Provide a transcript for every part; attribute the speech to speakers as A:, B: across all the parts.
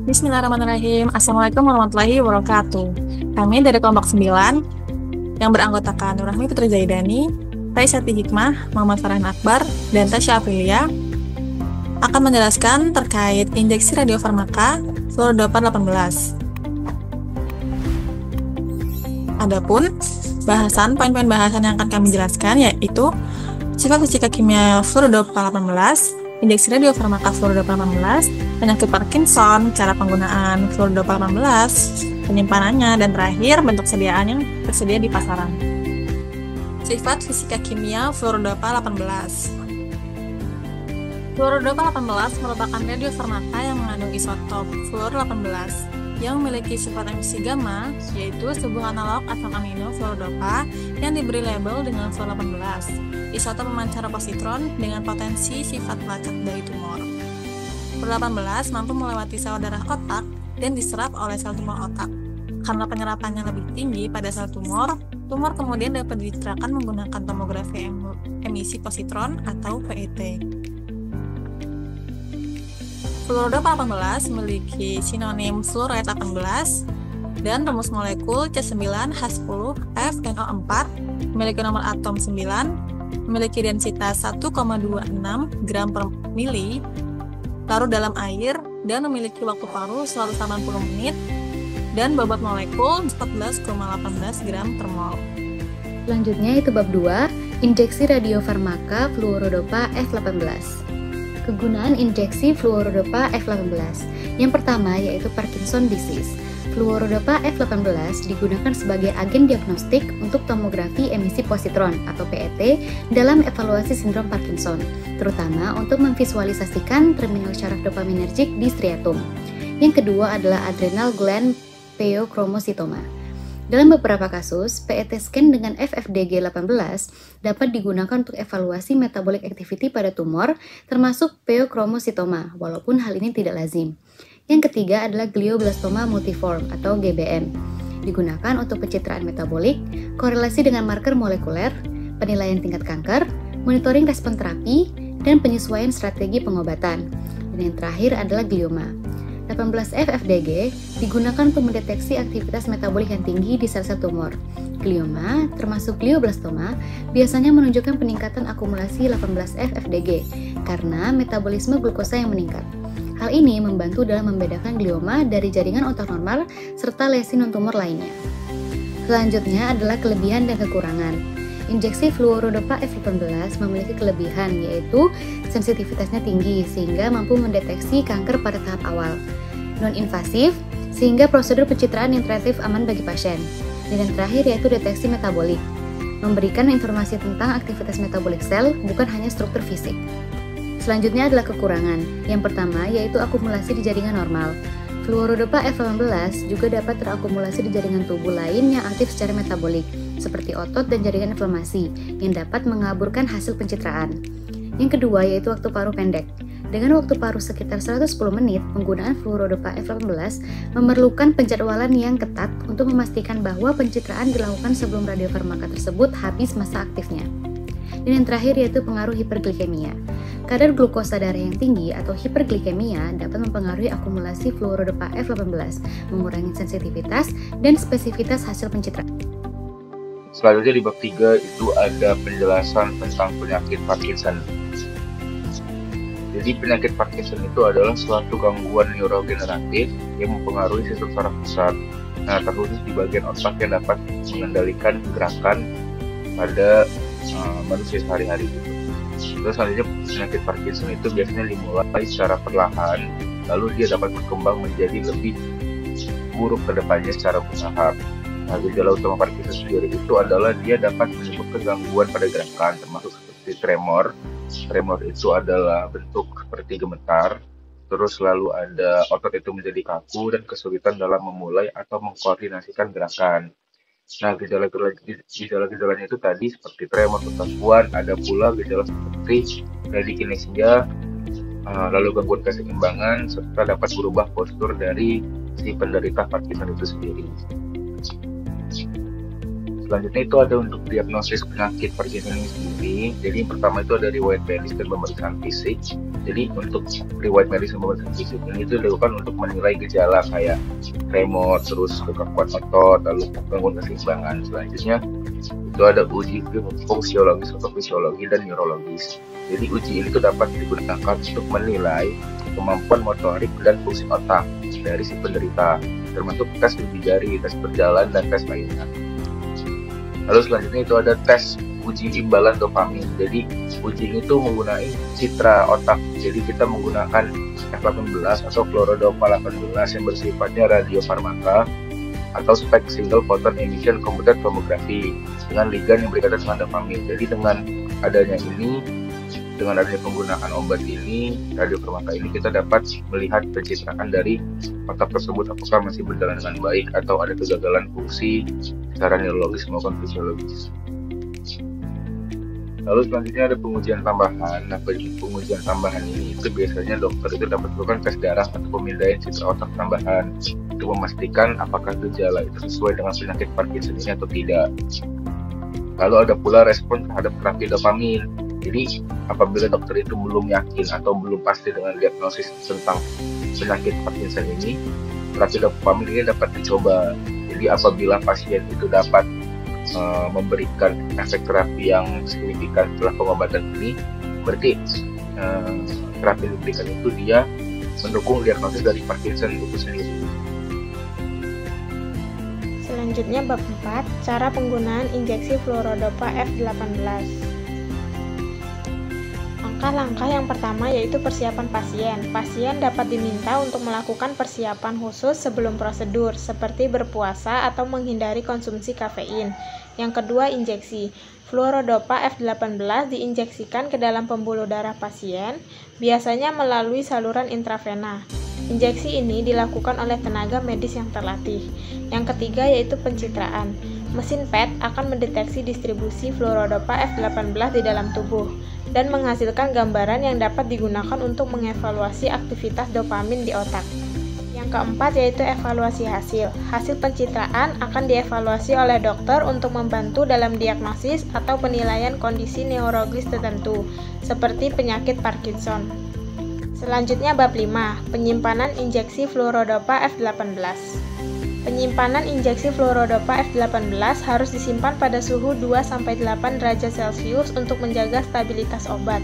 A: Bismillahirrahmanirrahim. Assalamualaikum warahmatullahi wabarakatuh. Kami dari kelompok 9 yang beranggotakan Nur Rahmi Putri Zaidani, Raisati Hikmah, Muhammad Farhan Akbar, dan Tasya Aprilia akan menjelaskan terkait injeksi radiofarmaka fluorodopa 18. Adapun poin-poin bahasan yang akan kami jelaskan yaitu sifat fisika kimia fluorodopa 18, injeksi radiofarmaka fluorodopa 18, penyakit Parkinson, cara penggunaan fluorodopa 18, penyimpanannya, dan terakhir bentuk sediaan yang tersedia di pasaran. Sifat fisika kimia fluorodopa 18. Fluorodopa 18 merupakan radiofarmaka yang mengandung isotop fluor 18 yang memiliki sifat emisi gamma, yaitu sebuah analog asam amino fluorodopa yang diberi label dengan fluor 18. Isotop memancar positron dengan potensi sifat pelacak dari tumor. Fluor 18 mampu melewati sel darah otak dan diserap oleh sel tumor otak. Karena penyerapannya lebih tinggi pada sel tumor kemudian dapat dicerahkan menggunakan tomografi emisi positron atau PET. Fluorodopa 18 memiliki sinonim fluoride 18 dan rumus molekul C9H10FNO4, memiliki nomor atom 9, memiliki densitas 1,26 gram per mili, larut dalam air, dan memiliki waktu paruh 180 menit, dan bobot molekul 14,18 gram per mol.
B: Selanjutnya itu bab 2, injeksi radiofarmaka fluorodopa F18. Kegunaan injeksi fluorodopa F18. Yang pertama yaitu Parkinson disease. Fluorodopa F18 digunakan sebagai agen diagnostik untuk tomografi emisi positron atau PET dalam evaluasi sindrom Parkinson, terutama untuk memvisualisasikan terminal syaraf dopaminergic di striatum. Yang kedua adalah adrenal gland pheochromocytoma. Dalam beberapa kasus, PET scan dengan FFDG 18 dapat digunakan untuk evaluasi metabolic activity pada tumor, termasuk pheochromocytoma, walaupun hal ini tidak lazim. Yang ketiga adalah glioblastoma multiforme atau GBM. Digunakan untuk pencitraan metabolik, korelasi dengan marker molekuler, penilaian tingkat kanker, monitoring respon terapi, dan penyesuaian strategi pengobatan. Dan yang terakhir adalah glioma. 18F-FDG digunakan untuk mendeteksi aktivitas metabolik yang tinggi di sel-sel tumor. Glioma, termasuk glioblastoma, biasanya menunjukkan peningkatan akumulasi 18F-FDG karena metabolisme glukosa yang meningkat. Hal ini membantu dalam membedakan glioma dari jaringan otak normal serta lesi non-tumor lainnya. Selanjutnya adalah kelebihan dan kekurangan. Injeksi fluorodopa F18 memiliki kelebihan yaitu sensitivitasnya tinggi sehingga mampu mendeteksi kanker pada tahap awal, non-invasif sehingga prosedur pencitraan yang relatif aman bagi pasien, dan yang terakhir yaitu deteksi metabolik, memberikan informasi tentang aktivitas metabolik sel bukan hanya struktur fisik. Selanjutnya adalah kekurangan. Yang pertama yaitu akumulasi di jaringan normal. Fluorodopa F18 juga dapat terakumulasi di jaringan tubuh lain yang aktif secara metabolik, seperti otot dan jaringan inflamasi, yang dapat mengaburkan hasil pencitraan. Yang kedua yaitu waktu paruh pendek. Dengan waktu paruh sekitar 110 menit, penggunaan fluorodopa F18 memerlukan penjadwalan yang ketat untuk memastikan bahwa pencitraan dilakukan sebelum radiofarmaka tersebut habis masa aktifnya. Dan yang terakhir yaitu pengaruh hiperglikemia. Kadar glukosa darah yang tinggi atau hiperglikemia dapat mempengaruhi akumulasi fluorodopa F18, mengurangi sensitivitas dan spesifitas hasil pencitraan.
C: Selanjutnya di bab 3 itu ada penjelasan tentang penyakit Parkinson. Jadi penyakit Parkinson itu adalah suatu gangguan neurogeneratif yang mempengaruhi sistem saraf pusat. Nah, terkhusus di bagian otak yang dapat mengendalikan gerakan pada manusia sehari-hari gitu. Terus selanjutnya penyakit Parkinson itu biasanya dimulai secara perlahan, lalu dia dapat berkembang menjadi lebih buruk ke depannya secara bertahap. Nah, gejala utama Parkinson sendiri itu adalah dia dapat menyebabkan gangguan pada gerakan, termasuk seperti tremor. Tremor itu adalah bentuk seperti gemetar, terus lalu ada otot itu menjadi kaku dan kesulitan dalam memulai atau mengkoordinasikan gerakan. Nah, gejala-gejalanya itu tadi seperti tremor, kekakuan, ada pula gejala seperti bradykinesia, lalu gangguan keseimbangan, serta dapat berubah postur dari si penderita Parkinson itu sendiri. Selanjutnya itu ada untuk diagnosis penyakit Parkinson ini sendiri. Jadi yang pertama itu ada riwayat medis dan pemeriksaan fisik. Jadi untuk riwayat medis dan pemeriksaan fisik ini itu dilakukan untuk menilai gejala kayak tremor, terus kekakuan otot, lalu gangguan keseimbangan. Selanjutnya itu ada uji fungsiologis atau fisiologi dan neurologis. Jadi uji ini tuh dapat digunakan untuk menilai kemampuan motorik dan fungsi otak dari si penderita, termasuk tes uji jari, tes berjalan, dan tes lainnya. Lalu selanjutnya itu ada tes uji imbalan dopamin. Jadi uji ini tuh menggunakan citra otak. Jadi kita menggunakan F18 atau fluorodopa 18 yang bersifatnya radiofarmaka atau spek single photon emission computed tomography dengan ligand yang berkaitan dengan dopamin. Jadi dengan adanya penggunaan obat ini, radiofarmaka ini, kita dapat melihat pencitraan dari otak tersebut apakah masih berjalan dengan baik atau ada kegagalan fungsi secara neurologis maupun fisiologis. Lalu selanjutnya ada pengujian tambahan. Nah, pengujian tambahan ini itu biasanya dokter itu dapat melakukan tes darah atau pemindaian citra otak tambahan untuk memastikan apakah gejala itu sesuai dengan penyakit Parkinson ini atau tidak. Lalu ada pula respon terhadap terapi dopamin. Jadi apabila dokter itu belum yakin atau belum pasti dengan diagnosis tentang penyakit Parkinson ini, terapi dopamin ini dapat dicoba. Jadi apabila pasien itu dapat memberikan efek terapi yang signifikan setelah pengobatan ini, berarti terapi yang diberikan itu dia mendukung diagnosis dari Parkinson itu sendiri.
D: Selanjutnya bab 4, cara penggunaan injeksi fluorodopa F18. Langkah-langkah yang pertama yaitu persiapan pasien. Pasien dapat diminta untuk melakukan persiapan khusus sebelum prosedur, seperti berpuasa atau menghindari konsumsi kafein. Yang kedua, injeksi. Fluorodopa F18 diinjeksikan ke dalam pembuluh darah pasien, biasanya melalui saluran intravena. Injeksi ini dilakukan oleh tenaga medis yang terlatih. Yang ketiga yaitu pencitraan. Mesin PET akan mendeteksi distribusi fluorodopa F18 di dalam tubuh dan menghasilkan gambaran yang dapat digunakan untuk mengevaluasi aktivitas dopamin di otak. Yang keempat yaitu evaluasi hasil. Hasil pencitraan akan dievaluasi oleh dokter untuk membantu dalam diagnosis atau penilaian kondisi neurologis tertentu, seperti penyakit Parkinson. Selanjutnya bab 5, penyimpanan injeksi fluorodopa F18. Penyimpanan injeksi fluorodopa F18 harus disimpan pada suhu 2-8 derajat Celcius untuk menjaga stabilitas obat.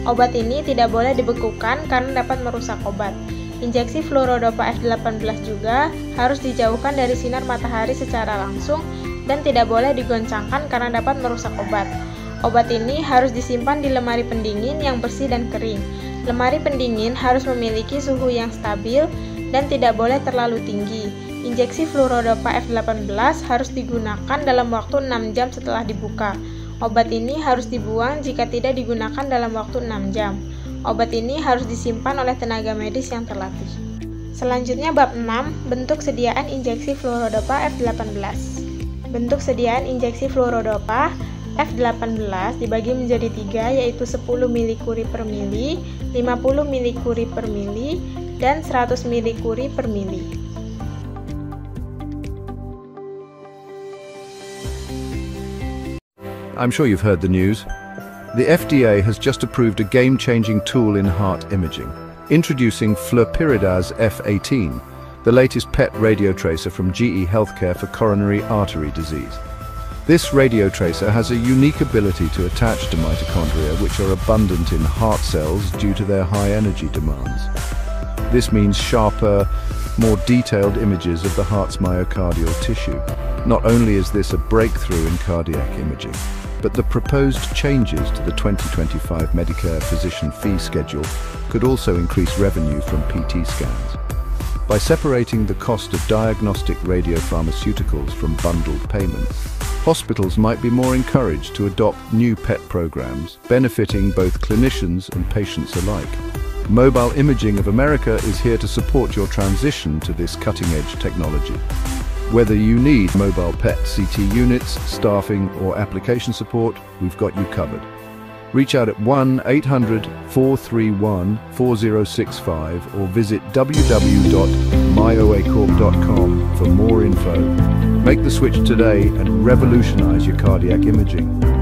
D: Obat ini tidak boleh dibekukan karena dapat merusak obat. Injeksi fluorodopa F18 juga harus dijauhkan dari sinar matahari secara langsung dan tidak boleh digoncangkan karena dapat merusak obat. Obat ini harus disimpan di lemari pendingin yang bersih dan kering. Lemari pendingin harus memiliki suhu yang stabil dan tidak boleh terlalu tinggi. Injeksi fluorodopa F18 harus digunakan dalam waktu 6 jam setelah dibuka. Obat ini harus dibuang jika tidak digunakan dalam waktu 6 jam. Obat ini harus disimpan oleh tenaga medis yang terlatih. Selanjutnya bab 6, bentuk sediaan injeksi fluorodopa F18. Bentuk sediaan injeksi fluorodopa F18 dibagi menjadi 3, yaitu 10 mCi per mili, 50 mCi per mili, dan 100 mCi per mili.
E: I'm sure you've heard the news. The FDA has just approved a game-changing tool in heart imaging, introducing Flurpiridaz F18, the latest PET radiotracer from GE Healthcare for coronary artery disease. This radiotracer has a unique ability to attach to mitochondria, which are abundant in heart cells due to their high energy demands. This means sharper, more detailed images of the heart's myocardial tissue. Not only is this a breakthrough in cardiac imaging, but the proposed changes to the 2025 Medicare physician fee schedule could also increase revenue from PT scans. By separating the cost of diagnostic radiopharmaceuticals from bundled payments, hospitals might be more encouraged to adopt new PET programs, benefiting both clinicians and patients alike. Mobile Imaging of America is here to support your transition to this cutting-edge technology. Whether you need mobile PET CT units, staffing, or application support, we've got you covered. Reach out at 1-800-431-4065 or visit www.myoacorp.com for more info. Make the switch today and revolutionize your cardiac imaging.